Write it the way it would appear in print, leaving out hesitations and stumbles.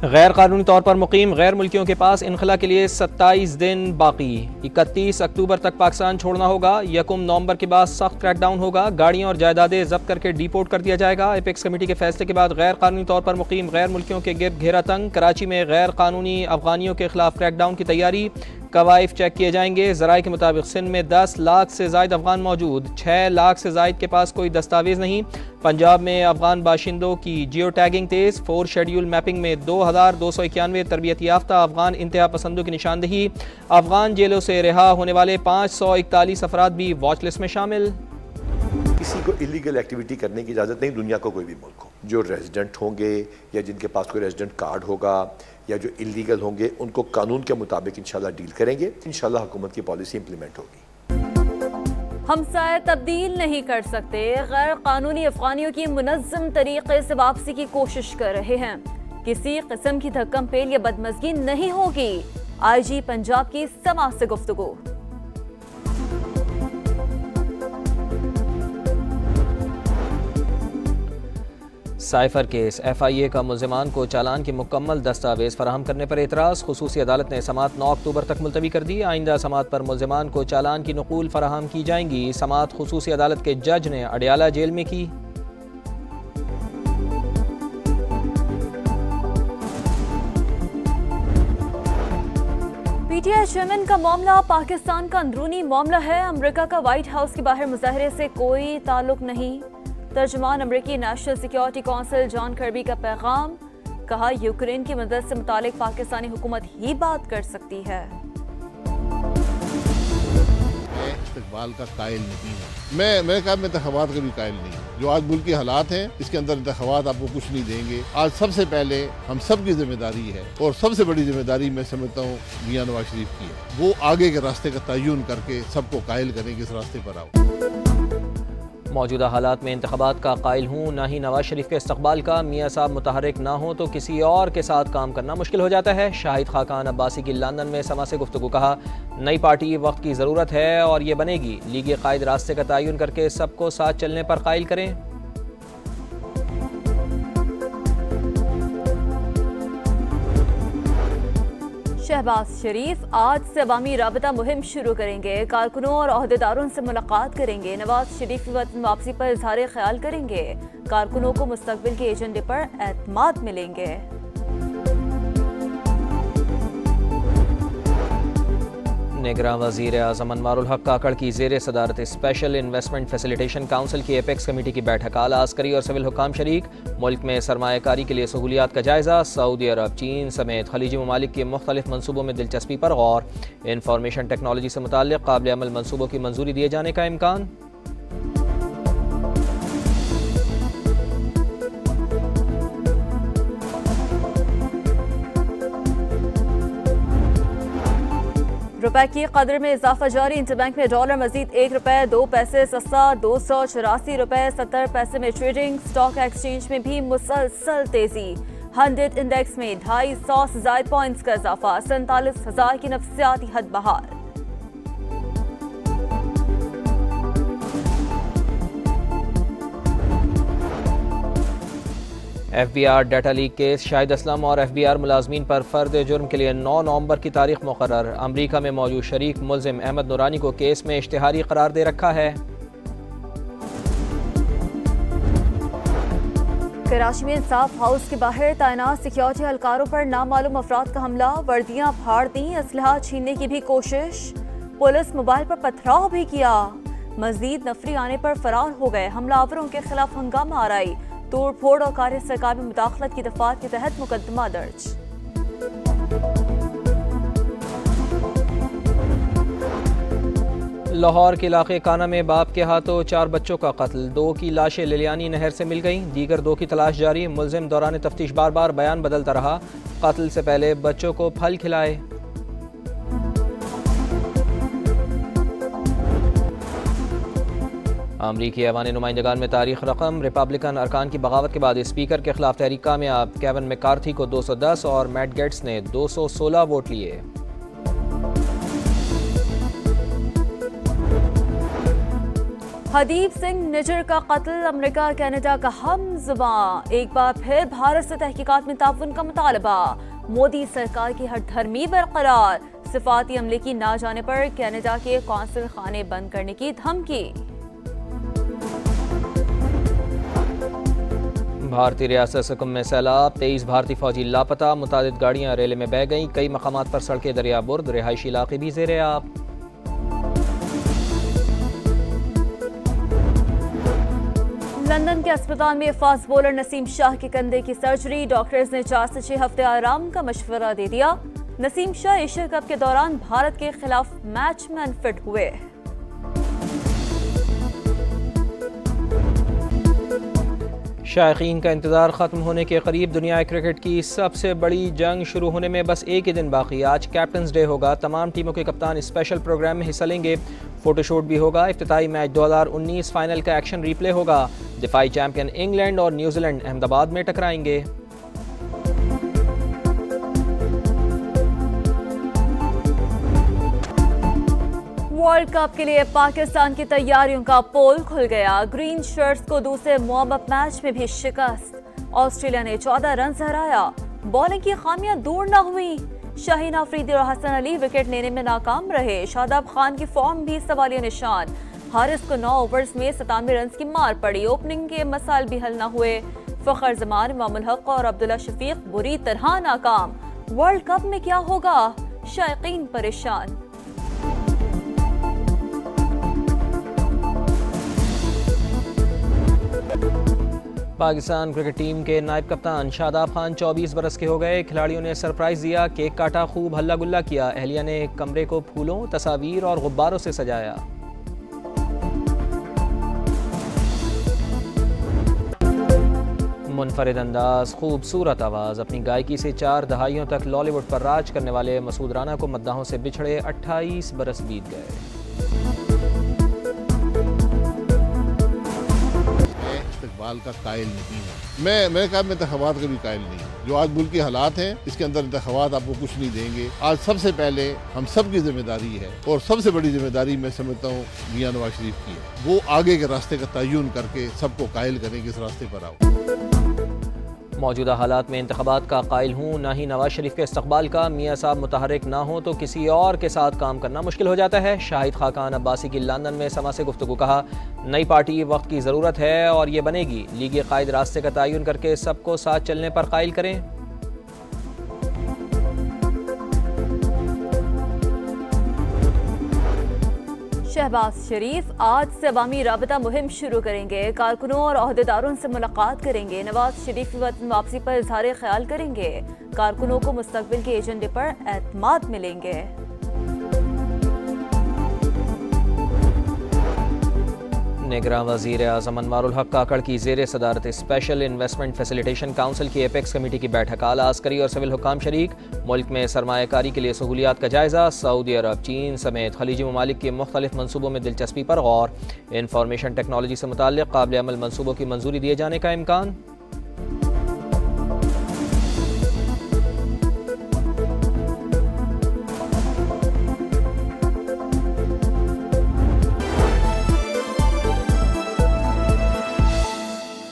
गैर कानूनी तौर पर मुकीम गैर मुल्कियों के पास इनखला के लिए 27 दिन बाकी। 31 अक्टूबर तक पाकिस्तान छोड़ना होगा। 1 नवंबर के बाद सख्त क्रैकडाउन होगा। गाड़ियां और जायदादें जब्त करके डिपोर्ट कर दिया जाएगा। एपेक्स कमेटी के फैसले के बाद गैर कानूनी तौर पर मुकीम गैर मुल्कियों के गिर्द घेरा तंग। कराची में गैर कानूनी अफगानियों के खिलाफ क्रैकडाउन की तैयारी। कवायफ चेक किए जाएंगे। ज़राए के मुताबिक सिंध में 10 लाख से ज़ायद अफगान मौजूद, 6 लाख से ज़ायद के पास कोई दस्तावेज नहीं। पंजाब में अफगान बाशिंदों की जियो टैगिंग तेज। 4 शेड्यूल मैपिंग में 2291 तरबियत याफ्ता अफगान इंतहा पसंदों की निशानदही। अफगान जेलों से रिहा होने वाले 541 अफराद भी वॉच लिस्ट में शामिल। किसी को इलीगल एक्टिविटी करने की इजाज़त नहीं, दुनिया को कोई भी मुल्क हो। जो रेजिडेंट होंगे या जिनके पास कोई रेजिडेंट कार्ड होगा या जो इलीगल होंगे, उनको कानून के मुताबिक इंशाल्लाह डील करेंगे। इंशाल्लाह हुकूमत की पॉलिसी इंप्लीमेंट होगी। हमसाए तब्दील नहीं कर सकते। गैर कानूनी अफगानियों की मुनज़्ज़म तरीके से वापसी की कोशिश कर रहे हैं। किसी किस्म की धक्कम पेल या बदमज़गी नहीं होगी। IG पंजाब की समाज से गुफ्तगू। Cipher case. FIA का मुल्ज़िमान को चालान के मुकम्मल दस्तावेज फराहम करने पर एतराज़। खुसूसी अदालत ने समात 9 अक्टूबर तक मुलतवी कर दी। आइंदा समात पर मुल्ज़िमान को चालान की नकूल फराहम की जाएंगी। समात खुसूसी अदालत के जज ने अडियाला जेल में की। PTI चेयरमैन का मामला पाकिस्तान का अंदरूनी मामला है। अमेरिका का व्हाइट हाउस के बाहर मुजाहरे से कोई ताल्लुक नहीं। तर्जुमान अमेरिकी national security council John Kirby का पैगाम। कहा, यूक्रेन की मदद से मुतालिक पाकिस्तानी हुकूमत ही बात कर सकती है। मैं इस्तेकबाल का कायल नहीं हूँ। मैं अमेरिका में इंतखाबात का भी कायल नहीं हूँ। जो आज मुल्क के हालात हैं, इसके अंदर इंतखाबात आपको कुछ नहीं देंगे। आज सबसे पहले हम सब की जिम्मेदारी है और सबसे बड़ी जिम्मेदारी मैं समझता हूँ मियां नवाज शरीफ की है। वो आगे के रास्ते का तयन करके सबको कायल करें कि इस रास्ते पर आओ। मौजूदा हालात में इंतखाबात का कायल हूँ, ना ही नवाज शरीफ के इस्तकबाल का। मियाँ साहब मुतहरिक ना हो तो किसी और के साथ काम करना मुश्किल हो जाता है। शाहिद खाकान अब्बासी की लंदन में समा से गुफ्तगू। कहा, नई पार्टी वक्त की ज़रूरत है और ये बनेगी। लीगी कायद रास्ते का तयन करके सबको साथ चलने पर कायल करें। शहबाज शरीफ आज से अवामी राबता मुहिम शुरू करेंगे। कारकुनों और अहदेदारों से मुलाकात करेंगे। नवाज शरीफ की वतन वापसी पर इजहार ख्याल करेंगे। कारकुनों को मुस्तकबिल के एजेंडे पर एतमाद मिलेंगे। निगरान वज़ीर आज़म अनवारुल हक काकड़ की ज़ेर सदारत स्पेशल इन्वेस्टमेंट फैसिलिटेशन काउंसिल की एपेक्स कमेटी की बैठक। आला अस्करी और सिविल हुकाम शरीक। मुल्क में सरमायाकारी के लिए सहूलियात का जायज़ा। सऊदी अरब, चीन समेत खलीजी ममालिक के मुख्तलिफ मनसूबों में दिलचस्पी पर गौर। इंफॉर्मेशन टेक्नोलॉजी से मुताल्लिक़ काबिल अमल मनसूबों की मंजूरी दिए जाने का इम्कान। रुपए की कदर में इजाफा जारी। इंटरबैंक में डॉलर मजीद 1 रुपए 2 पैसे सस्ता। 284 रुपए 70 पैसे में ट्रेडिंग। स्टॉक एक्सचेंज में भी मुसलसल तेजी। 100 इंडेक्स में 250 से ज्यादा पॉइंट्स का इजाफा। 47,000 की नफसियाती हद बहाल। FBR data leak case. Shahid Aslam और FBR मुलाजमीन पर फर्द जुर्म के लिए 9 नवंबर की तारीख मुकर्रर। अमरीका में मौजूद शरीक मुल्जिम अहमद नूरानी को केस में इश्तिहारी करार दे रखा है। कराची में इंसाफ हाउस के बाहर तैनात सिक्योरिटी एहलकारों पर नामालूम अफराद का हमला। वर्दियां फाड़ दी, असलहा छीनने की भी कोशिश। पुलिस मोबाइल पर पथराव भी किया। मजीद नफरी आने पर फरार हो गए। हमलावरों के खिलाफ हंगामा आराई, तोड़ फोड़ और कार्य सरकार में मुदाखलत की दफात के तहत मुकदमा दर्ज। लाहौर के इलाके काना में बाप के हाथों 4 बच्चों का कत्ल। 2 की लाशें लिलियानी नहर से मिल गईं। दीगर 2 की तलाश जारी। मुल्जिम दौरान तफ्तीश बार बार बयान बदलता रहा। कत्ल से पहले बच्चों को फल खिलाए। अमरीकी ऐवान नुमाइंदगान में तारीख रकम। रिपब्लिकन अरकान की बगावत के बाद स्पीकर के खिलाफ तहरीक कामयाब। केविन मैकार्थी को 210 और मैट गेट्स ने 216 वोट लिए। हदीब सिंह निजर का कत्ल, अमेरिका कनाडा का हम जुबां, एक बार फिर भारत से तहकीकात में ताउन का मुतालबा, मोदी सरकार की हठधर्मी बरकरार, सिफाती अमले की ना जाने पर कनाडा के कौंसिल खाने बंद करने की धमकी। भारतीय रियासत सिक्किम में सैलाब, 23 भारतीय फौजी लापता, मुतादिद गाड़ियां रेले में बह गईं, कई मकामात पर सड़कें दरिया बुर्द, रिहायशी इलाके भी ज़ेरे आब। लंदन के अस्पताल में फास्ट बॉलर नसीम शाह के कंधे की सर्जरी, डॉक्टर्स ने 4 से 6 हफ्ते आराम का मशवरा दे दिया। नसीम शाह एशिया कप के दौरान भारत के खिलाफ मैच में अनफिट हुए। शायकीन का इंतजार खत्म होने के करीब, दुनिया क्रिकेट की सबसे बड़ी जंग शुरू होने में बस एक ही दिन बाकी। आज कैप्टन्स डे होगा, तमाम टीमों के कप्तान स्पेशल प्रोग्राम में हिस्सा लेंगे, फोटोशूट भी होगा। इफ्तिताई मैच 2019 फाइनल का एक्शन रिप्ले होगा। दिफाई चैंपियन इंग्लैंड और न्यूजीलैंड अहमदाबाद में टकराएंगे। वर्ल्ड कप के लिए पाकिस्तान की तैयारियों का पोल खुल गया। ग्रीन शर्ट्स को दूसरे वार्म अप मैच में भी शिकस्त। ऑस्ट्रेलिया ने 14 रन हराया। बॉलिंग की खामियां दूर न हुई। शाहीन अफरीदी और हसन अली विकेट लेने में नाकाम रहे। शादाब खान की फॉर्म भी सवालिया निशान। हारिस को 9 ओवर्स में 97 रन की मार पड़ी। ओपनिंग के मसाइल भी हल न हुए। फखर जमान, इमामुल हक और अब्दुल्ला शफीक बुरी तरह नाकाम। वर्ल्ड कप में क्या होगा, शायकीन परेशान। पाकिस्तान क्रिकेट टीम के नायब कप्तान शादाब खान 24 बरस के हो गए। खिलाड़ियों ने सरप्राइज दिया, केक काटा, खूब हल्ला गुल्ला किया। अहलिया ने कमरे को फूलों, तस्वीर और गुब्बारों से सजाया। मुनफरिद अंदाज, खूबसूरत आवाज़, अपनी गायकी से 4 दहाइयों तक लॉलीवुड पर राज करने वाले मसूद राना को मद्दाहों से बिछड़े 28 बरस बीत गए। इस्तकबाल का कायल नहीं है। मैं कहा मैं इंतखाबात का भी कायल नहीं हूँ। जो आज मुल्क के हालात हैं, इसके अंदर इंतखाबात आपको कुछ नहीं देंगे। आज सबसे पहले हम सब की जिम्मेदारी है, और सबसे बड़ी जिम्मेदारी मैं समझता हूँ मियां नवाज शरीफ की है। वो आगे के रास्ते का तयन करके सबको कायल करें कि इस रास्ते पर आओ। मौजूदा हालात में इंतखाबात का कायल हूँ, ना ही नवाज शरीफ के इस्तकबाल का। मियाँ साहब मुतहर्रिक ना हो तो किसी और के साथ काम करना मुश्किल हो जाता है। शाहिद खाकान अब्बासी की लंदन में समा से गुफ्तगू, कहा नई पार्टी वक्त की ज़रूरत है और ये बनेगी। लीग कायद रास्ते का तयन करके सबको साथ चलने पर कायल करें। शहबाज शरीफ आज से अवामी राबता मुहिम शुरू करेंगे। कारकुनों और अहदेदारों से मुलाकात करेंगे। नवाज शरीफ की वतन वापसी पर इजहार ख्याल करेंगे। कारकुनों को मुस्तकबिल के एजेंडे पर एतमाद मिलेंगे। निगरान वज़ीर आज़म अनवारुल हक काकड़ की ज़ेर सदारत स्पेशल इन्वेस्टमेंट फैसिलिटेशन काउंसिल की एपेक्स कमेटी की बैठक। आला अस्करी और सिविल हुक्काम शरीक। मुल्क में सरमायाकारी के लिए सहूलियात का जायज़ा। सऊदी अरब, चीन समेत खलीजी ममालिक के मुख्तलिफ मनसूबों में दिलचस्पी पर गौर। इंफॉर्मेशन टेक्नोलॉजी से मुताल्लिक़ काबिल अमल मनसूबों की मंजूरी दिए जाने का इम्कान।